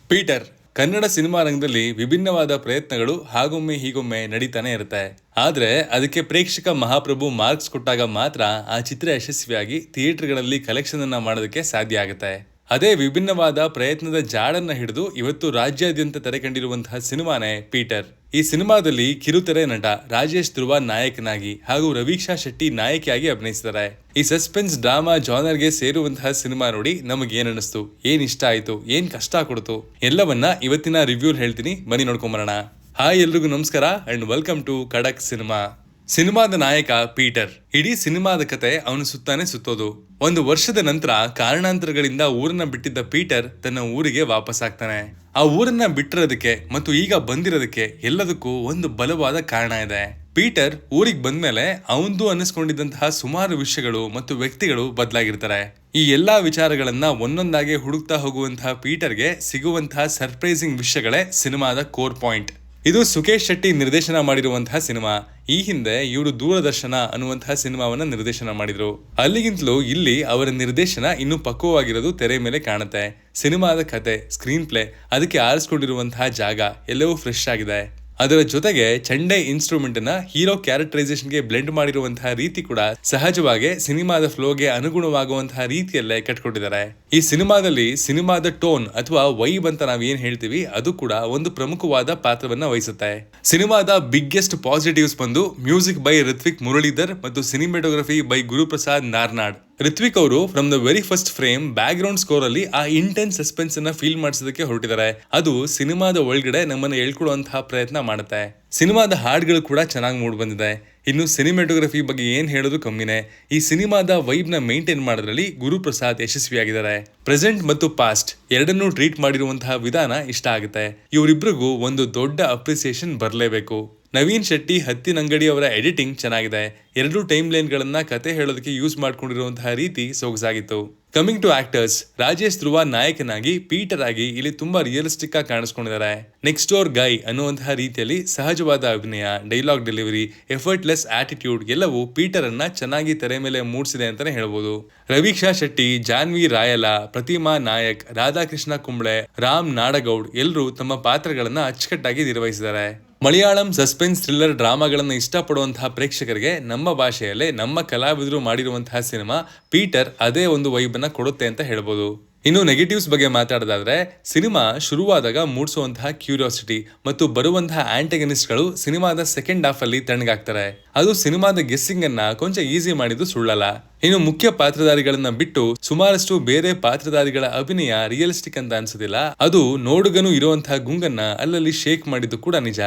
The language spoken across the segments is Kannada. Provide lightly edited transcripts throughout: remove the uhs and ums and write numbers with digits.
ಪೀಟರ್ ಕನ್ನಡ ಸಿನಿಮಾ ರಂಗದಲ್ಲಿ ವಿಭಿನ್ನವಾದ ಪ್ರಯತ್ನಗಳು ಹಾಗೊಮ್ಮೆ ಹೀಗೊಮ್ಮೆ ನಡೀತಾನೆ ಇರುತ್ತೆ. ಆದ್ರೆ ಅದಕ್ಕೆ ಪ್ರೇಕ್ಷಕ ಮಹಾಪ್ರಭು ಮಾರ್ಕ್ಸ್ ಕೊಟ್ಟಾಗ ಮಾತ್ರ ಆ ಚಿತ್ರ ಯಶಸ್ವಿಯಾಗಿ ಥಿಯೇಟರ್ಗಳಲ್ಲಿ ಕಲೆಕ್ಷನ್ ಅನ್ನ ಮಾಡೋದಕ್ಕೆ ಸಾಧ್ಯ ಆಗುತ್ತೆ. ಅದೇ ವಿಭಿನ್ನವಾದ ಪ್ರಯತ್ನದ ಜಾಡನ್ನ ಹಿಡಿದು ಇವತ್ತು ರಾಜ್ಯಾದ್ಯಂತ ತೆರೆ ಕಂಡಿರುವಂತಹ ಸಿನಿಮಾನೇ ಪೀಟರ್. ಈ ಸಿನಿಮಾದಲ್ಲಿ ಕಿರುತೆರೆ ನಟ ರಾಜೇಶ್ ಧ್ರುವ ನಾಯಕನಾಗಿ ಹಾಗೂ ರವೀಕ್ಷಾ ಶೆಟ್ಟಿ ನಾಯಕಿಯಾಗಿ ಅಭಿನಯಿಸಿದ್ದಾರೆ. ಈ ಸಸ್ಪೆನ್ಸ್ ಡ್ರಾಮಾ ಜಾನರ್ಗೆ ಸೇರುವಂತಹ ಸಿನಿಮಾ ನೋಡಿ ನಮಗೆ ಏನ್ ಅನಿಸ್ತು, ಏನ್ ಇಷ್ಟ ಆಯ್ತು, ಏನ್ ಕಷ್ಟ ಕೊಡ್ತು ಎಲ್ಲವನ್ನ ಇವತ್ತಿನ ರಿವ್ಯೂ ಹೇಳ್ತೀನಿ, ಬನ್ನಿ ನೋಡ್ಕೊಂಬರೋಣ. ಹಾಯ್ ಎಲ್ರಿಗೂ ನಮಸ್ಕಾರ ಅಂಡ್ ವೆಲ್ಕಮ್ ಟು ಖಡಕ್ ಸಿನಿಮಾ. ಸಿನಿಮಾದ ನಾಯಕ ಪೀಟರ್. ಇಡೀ ಸಿನಿಮಾದ ಕತೆ ಅವನು ಸುತ್ತಾನೆ ಸುತ್ತೋದು. ಒಂದು ವರ್ಷದ ನಂತರ ಕಾರಣಾಂತರಗಳಿಂದ ಊರನ್ನ ಬಿಟ್ಟಿದ್ದ ಪೀಟರ್ ತನ್ನ ಊರಿಗೆ ವಾಪಸ್ ಆಗ್ತಾನೆ. ಆ ಊರನ್ನ ಬಿಟ್ಟಿರೋದಕ್ಕೆ ಮತ್ತು ಈಗ ಬಂದಿರೋದಕ್ಕೆ ಎಲ್ಲದಕ್ಕೂ ಒಂದು ಬಲವಾದ ಕಾರಣ ಇದೆ. ಪೀಟರ್ ಊರಿಗೆ ಬಂದ್ಮೇಲೆ ಅವಂದು ಅನ್ನಿಸ್ಕೊಂಡಿದ್ದಂತಹ ಸುಮಾರು ವಿಷಯಗಳು ಮತ್ತು ವ್ಯಕ್ತಿಗಳು ಬದಲಾಗಿರ್ತಾರೆ. ಈ ಎಲ್ಲಾ ವಿಚಾರಗಳನ್ನ ಒಂದೊಂದಾಗಿ ಹುಡುಕ್ತಾ ಹೋಗುವಂತಹ ಪೀಟರ್ಗೆ ಸಿಗುವಂತಹ ಸರ್ಪ್ರೈಸಿಂಗ್ ವಿಷಯಗಳೇ ಸಿನಿಮಾದ ಕೋರ್ ಪಾಯಿಂಟ್. ಇದು ಸುಕೇಶ್ ಶೆಟ್ಟಿ ನಿರ್ದೇಶನ ಮಾಡಿರುವಂತಹ ಸಿನಿಮಾ. ಈ ಹಿಂದೆ ಇವರು ದೂರದರ್ಶನ ಅನ್ನುವಂತಹ ಸಿನಿಮಾವನ್ನ ನಿರ್ದೇಶನ ಮಾಡಿದ್ರು. ಅಲ್ಲಿಗಿಂತಲೂ ಇಲ್ಲಿ ಅವರ ನಿರ್ದೇಶನ ಇನ್ನೂ ಪಕ್ವವಾಗಿರೋದು ತೆರೆ ಮೇಲೆ ಕಾಣುತ್ತೆ. ಸಿನಿಮಾದ ಕತೆ, ಸ್ಕ್ರೀನ್ ಪ್ಲೇ, ಅದಕ್ಕೆ ಆರಿಸ್ಕೊಂಡಿರುವಂತಹ ಜಾಗ ಎಲ್ಲವೂ ಫ್ರೆಶ್ ಆಗಿದೆ. ಅದರ ಜೊತೆಗೆ ಚಂಡೆ ಇನ್ಸ್ಟ್ರೂಮೆಂಟ್ ಅನ್ನ ಹೀರೋ ಕ್ಯಾರೆಕ್ಟರೈಸೇಷನ್ಗೆ ಬ್ಲೆಂಡ್ ಮಾಡಿರುವಂತಹ ರೀತಿ ಕೂಡ ಸಹಜವಾಗಿ ಸಿನಿಮಾದ ಫ್ಲೋಗೆ ಅನುಗುಣವಾಗುವಂತಹ ರೀತಿಯಲ್ಲೇ ಕಟ್ಕೊಟ್ಟಿದ್ದಾರೆ. ಈ ಸಿನಿಮಾದಲ್ಲಿ ಸಿನಿಮಾದ ಟೋನ್ ಅಥವಾ ವೈಬ್ ಅಂತ ನಾವ್ ಏನ್ ಹೇಳ್ತೀವಿ ಅದು ಕೂಡ ಒಂದು ಪ್ರಮುಖವಾದ ಪಾತ್ರವನ್ನ ವಹಿಸುತ್ತೆ. ಸಿನಿಮಾದ ಬಿಗ್ಗೆಸ್ಟ್ ಪಾಸಿಟಿವ್ಸ್ ಬಂದು ಮ್ಯೂಸಿಕ್ ಬೈ ರಿತ್ವಿಕ್ ಮುರಳೀಧರ್ ಮತ್ತು ಸಿನಿಮಾಟೋಗ್ರಫಿ ಬೈ ಗುರುಪ್ರಸಾದ್ ನಾರ್ನಾಡ್. ರಿತ್ವಿಕ್ ಅವರು from the very first frame back ground score ಅಲ್ಲಿ ಆ ಇಂಟೆನ್ಸ್ ಸಸ್ಪೆನ್ಸ್ ಅನ್ನ ಫೀಲ್ ಮಾಡಿಸೋದಕ್ಕೆ ಹೊರಟಿದ್ದಾರೆ. ಅದು ಸಿನಿಮಾದ ಒಳಗಡೆ ನಮ್ಮನ್ನ ಹೇಳ್ಕೊಡುವಂತಹ ಪ್ರಯತ್ನ ಮಾಡುತ್ತೆ. ಸಿನಿಮಾದ ಹಾಡುಗಳು ಕೂಡ ಚೆನ್ನಾಗಿ ಮೂಡ್ ಬಂದಿದೆ. ಇನ್ನು ಸಿನಿಮಾಟೋಗ್ರಫಿ ಬಗ್ಗೆ ಏನ್ ಹೇಳೋದು ಕಮ್ಮಿನೇ. ಈ ಸಿನಿಮಾದ ವೈಬ್ ನ ಮೇಂಟೈನ್ ಮಾಡೋದ್ರಲ್ಲಿ ಗುರುಪ್ರಸಾದ್ ಯಶಸ್ವಿಯಾಗಿದ್ದಾರೆ. ಪ್ರೆಸೆಂಟ್ ಮತ್ತು ಪಾಸ್ಟ್ ಎರಡನ್ನೂ ಟ್ರೀಟ್ ಮಾಡಿರುವಂತಹ ವಿಧಾನ ಇಷ್ಟ ಆಗುತ್ತೆ. ಇವರಿಬ್ರಿಗೂ ಒಂದು ದೊಡ್ಡ ಅಪ್ರಿಸಿಯೇಷನ್ ಬರಲೇಬೇಕು. ನವೀನ್ ಶೆಟ್ಟಿ ಹತ್ತಿನಂಗಡಿ ಅವರ ಎಡಿಟಿಂಗ್ ಚೆನ್ನಾಗಿದೆ. ಎರಡು ಟೈಮ್ ಲೈನ್ ಗಳನ್ನ ಕತೆ ಹೇಳೋದಕ್ಕೆ ಯೂಸ್ ಮಾಡ್ಕೊಂಡಿರುವಂತಹ ರೀತಿ ಸೊಗಸಾಗಿತ್ತು. ಕಮಿಂಗ್ ಟು ಆಕ್ಟರ್ಸ್, ರಾಜೇಶ್ ಧ್ರುವ ನಾಯಕನಾಗಿ ಪೀಟರ್ ಆಗಿ ಇಲ್ಲಿ ತುಂಬಾ ರಿಯಲಿಸ್ಟಿಕ್ ಆಗಿ ಕಾಣಿಸ್ಕೊಂಡಿದ್ದಾರೆ. ನೆಕ್ಸ್ಟ್ ಡೋರ್ ಗೈ ಅನ್ನುವಂತಹ ರೀತಿಯಲ್ಲಿ ಸಹಜವಾದ ಅಭಿನಯ, ಡೈಲಾಗ್ ಡೆಲಿವರಿ, ಎಫರ್ಟ್ಲೆಸ್ ಆಟಿಟ್ಯೂಡ್ ಎಲ್ಲವೂ ಪೀಟರ್ ಅನ್ನ ಚೆನ್ನಾಗಿ ತೆರೆ ಮೇಲೆ ಮೂಡಿಸಿದೆ ಅಂತಾನೆ ಹೇಳ್ಬೋದು. ರವೀಕ್ಷಾ ಶೆಟ್ಟಿ, ಜಾನ್ವಿ ರಾಯಲ, ಪ್ರತಿಮಾ ನಾಯಕ್, ರಾಧಾಕೃಷ್ಣ ಕುಂಬ್ಳೆ, ರಾಮ್ ನಾಡಗೌಡ್ ಎಲ್ಲರೂ ತಮ್ಮ ಪಾತ್ರಗಳನ್ನ ಅಚ್ಚುಕಟ್ಟಾಗಿ ನಿರ್ವಹಿಸಿದ್ದಾರೆ. ಮಲಯಾಳಂ ಸಸ್ಪೆನ್ಸ್ ಥ್ರಿಲ್ಲರ್ ಡ್ರಾಮಾಗಳನ್ನ ಇಷ್ಟಪಡುವಂತಹ ಪ್ರೇಕ್ಷಕರಿಗೆ ನಮ್ಮ ಭಾಷೆಯಲ್ಲೇ ನಮ್ಮ ಕಲಾವಿದರು ಮಾಡಿರುವಂತಹ ಸಿನಿಮಾ ಪೀಟರ್ ಅದೇ ಒಂದು ವೈಬ್ ಅನ್ನ ಕೊಡುತ್ತೆ ಅಂತ ಹೇಳ್ಬೋದು. ಇನ್ನು ನೆಗೆಟಿವ್ಸ್ ಬಗ್ಗೆ ಮಾತಾಡೋದಾದ್ರೆ, ಸಿನಿಮಾ ಶುರುವಾದಾಗ ಮೂಡಿಸುವಂತಹ ಕ್ಯೂರಿಯಾಸಿಟಿ ಮತ್ತು ಬರುವಂತಹ ಆಂಟಗನಿಸ್ಟ್ಗಳು ಸಿನಿಮಾದ ಸೆಕೆಂಡ್ ಹಾಫ್ ಅಲ್ಲಿ ತಣ್ಣಗಾಗ್ತಾರೆ. ಅದು ಸಿನಿಮಾದ ಗೆಸ್ಸಿಂಗ್ ಅನ್ನ ಕೊಂಚ ಈಸಿ ಮಾಡಿದ್ದು ಸುಳ್ಳಲ್ಲ. ಇನ್ನು ಮುಖ್ಯ ಪಾತ್ರಧಾರಿಗಳನ್ನ ಬಿಟ್ಟು ಸುಮಾರಷ್ಟು ಬೇರೆ ಪಾತ್ರಧಾರಿಗಳ ಅಭಿನಯ ರಿಯಲಿಸ್ಟಿಕ್ ಅಂತ ಅನ್ಸೋದಿಲ್ಲ. ಅದು ನೋಡುಗನು ಇರುವಂತಹ ಗುಂಗನ್ನ ಅಲ್ಲಲ್ಲಿ ಶೇಕ್ ಮಾಡಿದ್ದು ಕೂಡ ನಿಜ.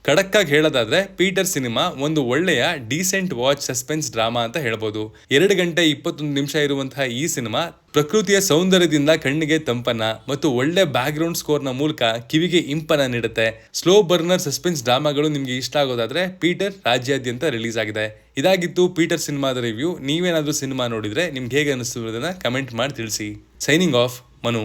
ಖಡಕ್ ಆಗಿ ಹೇಳೋದಾದ್ರೆ ಪೀಟರ್ ಸಿನಿಮಾ ಒಂದು ಒಳ್ಳೆಯ ಡೀಸೆಂಟ್ ವಾಚ್ ಸಸ್ಪೆನ್ಸ್ ಡ್ರಾಮಾ ಅಂತ ಹೇಳ್ಬೋದು. 2 ಗಂಟೆ 21 ನಿಮಿಷ ಇರುವಂತಹ ಈ ಸಿನಿಮಾ ಪ್ರಕೃತಿಯ ಸೌಂದರ್ಯದಿಂದ ಕಣ್ಣಿಗೆ ತಂಪನ್ನ ಮತ್ತು ಒಳ್ಳೆ ಬ್ಯಾಕ್ ಗ್ರೌಂಡ್ ಸ್ಕೋರ್ ನ ಮೂಲಕ ಕಿವಿಗೆ ಇಂಪನ್ನ ನೀಡುತ್ತೆ. ಸ್ಲೋ ಬರ್ನರ್ ಸಸ್ಪೆನ್ಸ್ ಡ್ರಾಮಾಗಳು ನಿಮ್ಗೆ ಇಷ್ಟ ಆಗೋದಾದ್ರೆ ಪೀಟರ್ ರಾಜ್ಯಾದ್ಯಂತ ರಿಲೀಸ್ ಆಗಿದೆ. ಇದಾಗಿತ್ತು ಪೀಟರ್ ಸಿನಿಮಾದ ರಿವ್ಯೂ. ನೀವೇನಾದ್ರೂ ಸಿನಿಮಾ ನೋಡಿದ್ರೆ ನಿಮ್ಗೆ ಹೇಗೆ ಅನಿಸ್ತಿರೋದನ್ನ ಕಮೆಂಟ್ ಮಾಡಿ ತಿಳಿಸಿ. Signing off, Manu.